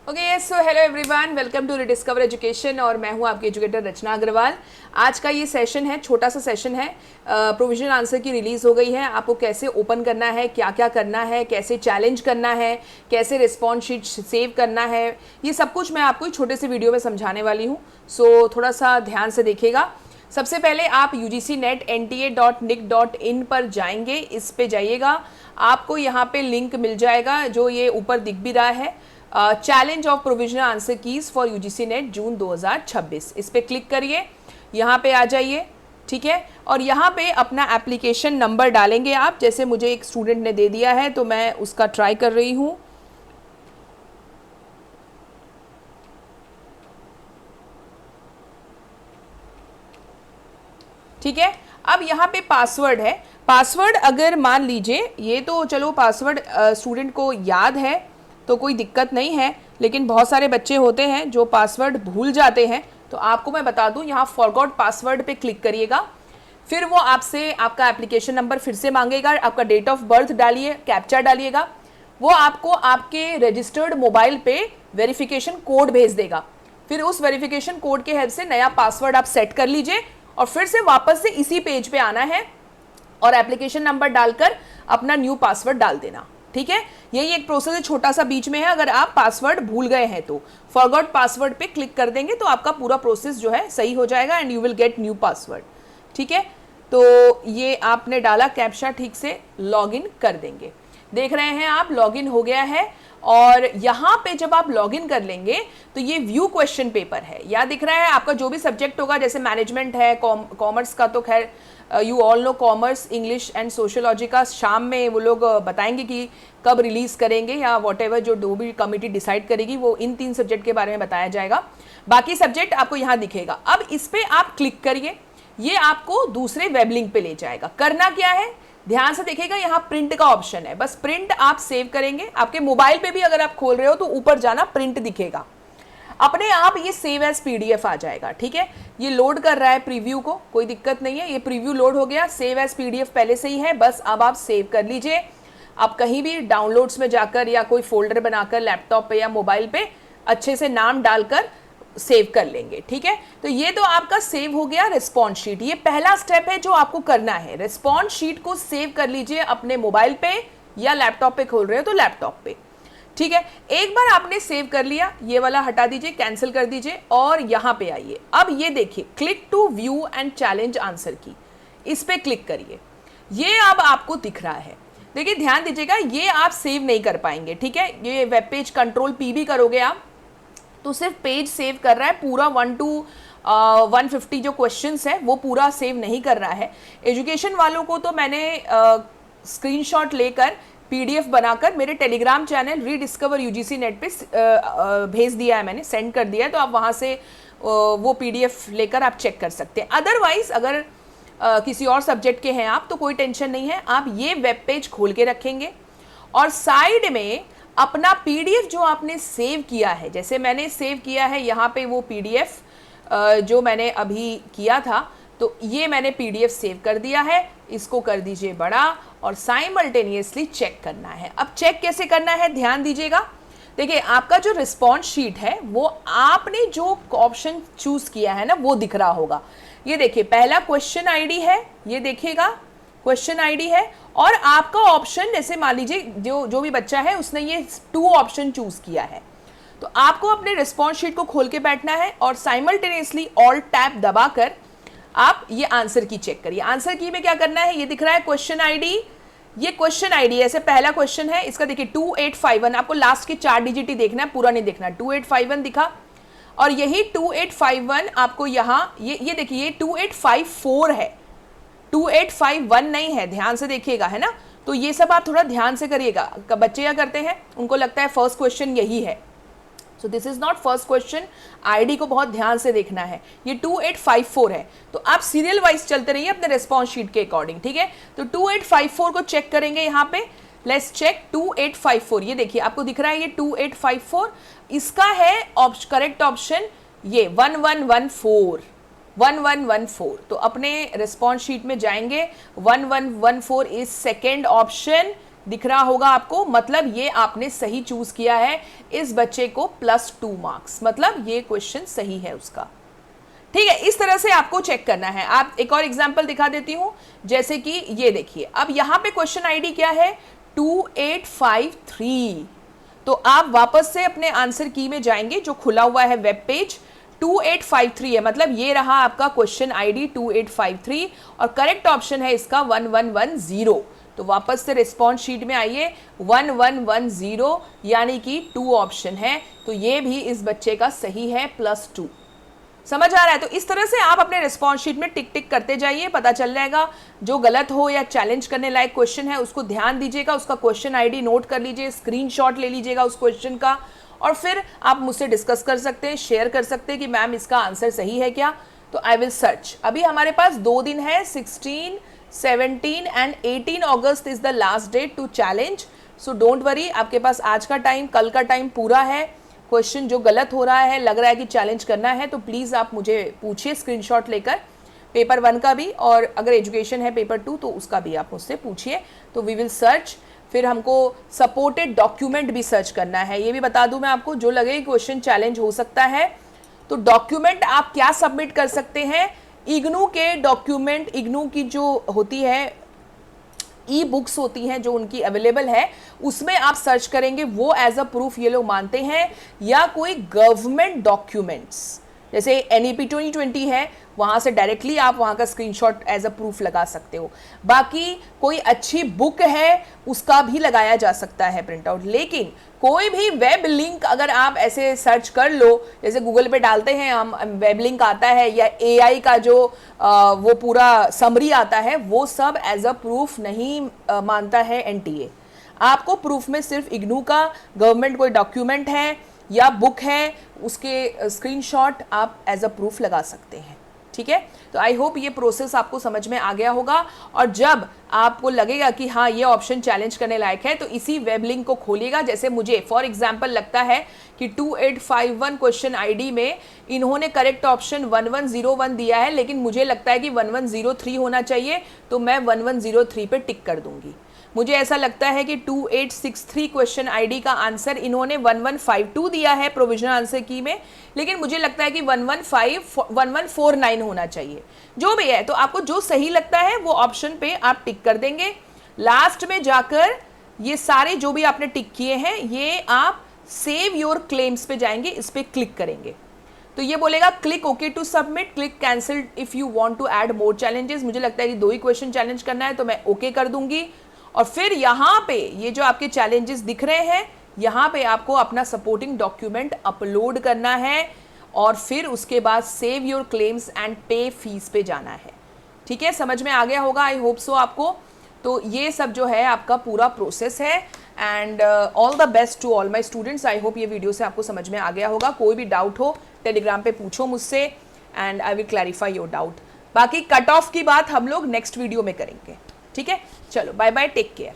Okay, so hello everyone, welcome to rediscover education और मैं हूं आपकी एजुकेटर रचना अग्रवाल। आज का ये सेशन है, छोटा सा सेशन है। प्रोविजनल आंसर की रिलीज़ हो गई है। आपको कैसे ओपन करना है, क्या क्या करना है, कैसे चैलेंज करना है, कैसे रिस्पॉन्स शीट सेव करना है, ये सब कुछ मैं आपको छोटे से वीडियो में समझाने वाली हूँ। सो थोड़ा सा ध्यान से देखिएगा। सबसे पहले आप ugcnet.nta.nic.in पर जाएंगे, इस पे जाइएगा। आपको यहाँ पे लिंक मिल जाएगा जो ये ऊपर दिख भी रहा है, challenge of provisional answer keys for UGC NET June 2026। इस पर क्लिक करिए, यहाँ पे आ जाइए, ठीक है। और यहाँ पे अपना एप्लीकेशन नंबर डालेंगे आप, जैसे मुझे एक स्टूडेंट ने दे दिया है तो मैं उसका ट्राई कर रही हूँ। ठीक है, अब यहाँ पे पासवर्ड है। पासवर्ड अगर मान लीजिए, ये तो चलो पासवर्ड स्टूडेंट को याद है तो कोई दिक्कत नहीं है, लेकिन बहुत सारे बच्चे होते हैं जो पासवर्ड भूल जाते हैं। तो आपको मैं बता दूं, यहाँ फॉरगॉट पासवर्ड पे क्लिक करिएगा। फिर वो आपसे आपका एप्लीकेशन नंबर फिर से मांगेगा, आपका डेट ऑफ बर्थ डालिए, कैप्चा डालिएगा। वो आपको आपके रजिस्टर्ड मोबाइल पे वेरिफिकेशन कोड भेज देगा। फिर उस वेरिफिकेशन कोड के हेल्प से नया पासवर्ड आप सेट कर लीजिए और फिर से वापस से इसी पेज पे आना है और एप्लीकेशन नंबर डालकर अपना न्यू पासवर्ड डाल देना। ठीक है, यही एक प्रोसेस है, छोटा सा बीच में है। अगर आप पासवर्ड भूल गए हैं तो फॉरगॉट पासवर्ड पे क्लिक कर देंगे तो आपका पूरा प्रोसेस जो है सही हो जाएगा and you will get new password. ठीक है, तो ये आपने डाला कैप्चा, ठीक से लॉगिन कर देंगे। देख रहे हैं आप, लॉगिन हो गया है। और यहाँ पे जब आप लॉगिन कर लेंगे तो ये व्यू क्वेश्चन पेपर है, यहाँ दिख रहा है आपका जो भी सब्जेक्ट होगा, जैसे मैनेजमेंट है, कॉमर्स का तो खैर you all know, commerce, English and sociology का शाम में वो लोग बताएंगे कि कब रिलीज करेंगे, या व्हाटएवर जो भी कमिटी डिसाइड करेगी वो इन 3 सब्जेक्ट के बारे में बताया जाएगा। बाकी सब्जेक्ट आपको यहाँ दिखेगा। अब इस पर आप क्लिक करिए, ये आपको दूसरे वेब लिंक पे ले जाएगा। करना क्या है, ध्यान से देखिएगा, यहाँ प्रिंट का ऑप्शन है, बस प्रिंट आप सेव करेंगे। आपके मोबाइल पे भी अगर आप खोल रहे हो तो ऊपर जाना, प्रिंट दिखेगा, अपने आप ये सेव एज पीडीएफ आ जाएगा। ठीक है, ये लोड कर रहा है प्रीव्यू को, कोई दिक्कत नहीं है, ये प्रीव्यू लोड हो गया। सेव एज पीडीएफ पहले से ही है, बस अब आप सेव कर लीजिए। आप कहीं भी डाउनलोड्स में जाकर या कोई फोल्डर बनाकर लैपटॉप पे या मोबाइल पे अच्छे से नाम डालकर सेव कर लेंगे। ठीक है, तो ये तो आपका सेव हो गया रिस्पॉन्स शीट। ये पहला स्टेप है जो आपको करना है, रिस्पॉन्स शीट को सेव कर लीजिए अपने मोबाइल पे या लैपटॉप पे खोल रहे हो तो लैपटॉप पे। ठीक है, एक बार आपने सेव कर लिया, ये वाला हटा दीजिए, कैंसिल कर दीजिए और यहाँ पे आइए। अब ये देखिए, click to view and challenge answer key, इस पे क्लिक करिए। ये अब आपको दिख रहा है। देखिए ध्यान दीजिएगा, ये आप सेव नहीं कर पाएंगे। ठीक है, ये वेब पेज कंट्रोल पी भी करोगे आप तो सिर्फ पेज सेव कर रहा है, पूरा 1 to 150 जो क्वेश्चंस है वो पूरा सेव नहीं कर रहा है। एजुकेशन वालों को तो मैंने स्क्रीनशॉट लेकर पीडीएफ बनाकर मेरे Telegram channel rediscover UGC net पे भेज दिया है, मैंने सेंड कर दिया है, तो आप वहाँ से वो पीडीएफ लेकर आप चेक कर सकते हैं। अदरवाइज अगर किसी और सब्जेक्ट के हैं आप तो कोई टेंशन नहीं है, आप ये वेब पेज खोल के रखेंगे और साइड में अपना पीडीएफ जो आपने सेव किया है, जैसे मैंने सेव किया है यहाँ पे वो पीडीएफ जो मैंने अभी किया था, तो ये मैंने पीडीएफ सेव कर दिया है। इसको कर दीजिए बड़ा और साइमल्टेनियसली चेक करना है। अब चेक कैसे करना है, ध्यान दीजिएगा। देखिए आपका जो रिस्पॉन्स शीट है वो आपने जो ऑप्शन चूज किया है ना वो दिख रहा होगा। ये देखिए, पहला क्वेश्चन आईडी है, ये देखिएगा क्वेश्चन आईडी है, और आपका ऑप्शन, जैसे मान लीजिए जो भी बच्चा है उसने ये 2 ऑप्शन चूज किया है, तो आपको अपने रिस्पॉन्स शीट को खोल के बैठना है और साइमल्टेनियसली ऑल टैब दबाकर आप ये आंसर की चेक करिए। आंसर की में क्या करना है, ये दिख रहा है क्वेश्चन आईडी, ये क्वेश्चन आईडी ऐसे पहला क्वेश्चन है, इसका देखिए 2851, आपको लास्ट के 4 डिजिट ही देखना है, पूरा नहीं देखना। 2851 दिखा, और यही 2851 आपको यहाँ ये देखिए, ये 2854 है, 2851 नहीं है, ध्यान से देखिएगा, है ना। तो ये सब आप थोड़ा ध्यान से करिएगा। बच्चे क्या करते हैं, उनको लगता है फर्स्ट क्वेश्चन यही है, so this is not first question. ID को बहुत ध्यान से देखना है, ये 2854 है। तो आप सीरियल वाइज चलते रहिए अपने रिस्पॉन्स शीट के अकॉर्डिंग। ठीक है, तो 2854 को चेक करेंगे यहाँ पे, लेट्स चेक 2854। ये देखिए आपको दिख रहा है ये 2854, इसका है करेक्ट ऑप्शन ये 1114। तो अपने रिस्पॉन्स शीट में जाएंगे, 1114 इज सेकेंड ऑप्शन दिख रहा होगा आपको, मतलब ये आपने सही चूज किया है, इस बच्चे को +2 मार्क्स, मतलब ये क्वेश्चन सही है उसका। ठीक है, इस तरह से आपको चेक करना है। आप एक और एग्जांपल दिखा देती हूं, जैसे कि ये देखिए, अब यहां पे क्वेश्चन आईडी क्या है 2853। तो आप वापस से अपने आंसर की में जाएंगे, जो खुला हुआ है वेब पेज 2853 है, मतलब ये रहा आपका क्वेश्चन आईडी 2853 और करेक्ट ऑप्शन है इसका 1110। तो वापस से रिस्पॉन्स शीट में आइए, 1110 यानी कि 2 ऑप्शन है, तो ये भी इस बच्चे का सही है +2। समझ आ रहा है? तो इस तरह से आप अपने रिस्पॉन्स शीट में टिक टिक करते जाइए, पता चल जाएगा। जो गलत हो या चैलेंज करने लायक क्वेश्चन है उसको ध्यान दीजिएगा, उसका क्वेश्चन आईडी नोट कर लीजिए, स्क्रीनशॉट ले लीजिएगा उस क्वेश्चन का, और फिर आप मुझसे डिस्कस कर सकते हैं, शेयर कर सकते हैं कि मैम इसका आंसर सही है क्या। तो आई विल सर्च। अभी हमारे पास 2 दिन है, 16, 17 and 18 August is the last date to challenge. So don't worry, आपके पास आज का टाइम, कल का टाइम पूरा है। क्वेश्चन जो गलत हो रहा है, लग रहा है कि चैलेंज करना है, तो प्लीज़ आप मुझे पूछिए स्क्रीनशॉट लेकर, पेपर 1 का भी, और अगर एजुकेशन है पेपर 2 तो उसका भी आप मुझसे पूछिए। तो वी विल सर्च। फिर हमको सपोर्टेड डॉक्यूमेंट भी सर्च करना है, ये भी बता दूं मैं आपको, जो लगे क्वेश्चन चैलेंज हो सकता है तो डॉक्यूमेंट आप क्या सबमिट कर सकते हैं, इग्नू के डॉक्यूमेंट, इग्नू की जो होती है ई बुक्स होती हैं जो उनकी अवेलेबल है, उसमें आप सर्च करेंगे, वो एज अ प्रूफ ये लोग मानते हैं, या कोई गवर्नमेंट डॉक्यूमेंट्स जैसे NEP 2020 है, वहां से डायरेक्टली आप वहां का स्क्रीनशॉट एज अ प्रूफ लगा सकते हो। बाकी कोई अच्छी बुक है उसका भी लगाया जा सकता है प्रिंट आउट, लेकिन कोई भी वेब लिंक अगर आप ऐसे सर्च कर लो, जैसे गूगल पे डालते हैं हम, वेब लिंक आता है, या AI का जो वो पूरा समरी आता है, वो सब एज अ प्रूफ नहीं मानता है NTA। आपको प्रूफ में सिर्फ इग्नू का गवर्नमेंट कोई डॉक्यूमेंट है या बुक है, उसके स्क्रीनशॉट आप एज अ प्रूफ लगा सकते हैं। ठीक है, तो आई होप ये प्रोसेस आपको समझ में आ गया होगा, और जब आपको लगेगा कि हाँ ये ऑप्शन चैलेंज करने लायक है, तो इसी वेब लिंक को खोलिएगा। जैसे मुझे फॉर एग्जांपल लगता है कि 2851 क्वेश्चन आईडी में इन्होंने करेक्ट ऑप्शन 1101 दिया है, लेकिन मुझे लगता है कि 1103 होना चाहिए, तो मैं 1103 पे टिक कर दूंगी। मुझे ऐसा लगता है कि 2863 क्वेश्चन आईडी का आंसर इन्होंने 1152 दिया है प्रोविजनल आंसर की में, लेकिन मुझे लगता है कि 1149 होना चाहिए। जो भी है, तो आपको जो सही लगता है वो ऑप्शन पे आप टिक कर देंगे। लास्ट में जाकर ये सारे जो भी आपने टिक किए हैं, ये आप सेव योर क्लेम्स पे जाएंगे, इस पे क्लिक करेंगे, तो ये बोलेगा click okay to submit, click cancel if you want to add more challenges. मुझे लगता है कि 2 ही क्वेश्चन चैलेंज करना है, तो मैं ओके कर दूंगी। और फिर यहाँ पे ये जो आपके चैलेंजेस दिख रहे हैं, यहाँ पे आपको अपना सपोर्टिंग डॉक्यूमेंट अपलोड करना है, और फिर उसके बाद सेव योर क्लेम्स एंड पे फीस पे जाना है। ठीक है, समझ में आ गया होगा, आई होप सो आपको। तो ये सब जो है आपका पूरा प्रोसेस है, and all the best to all my students. I hope ये वीडियो से आपको समझ में आ गया होगा। कोई भी डाउट हो टेलीग्राम पे पूछो मुझसे, and I will clarify your doubt. बाकी कट ऑफ की बात हम लोग नेक्स्ट वीडियो में करेंगे। ठीक है, चलो बाय बाय, टेक केयर।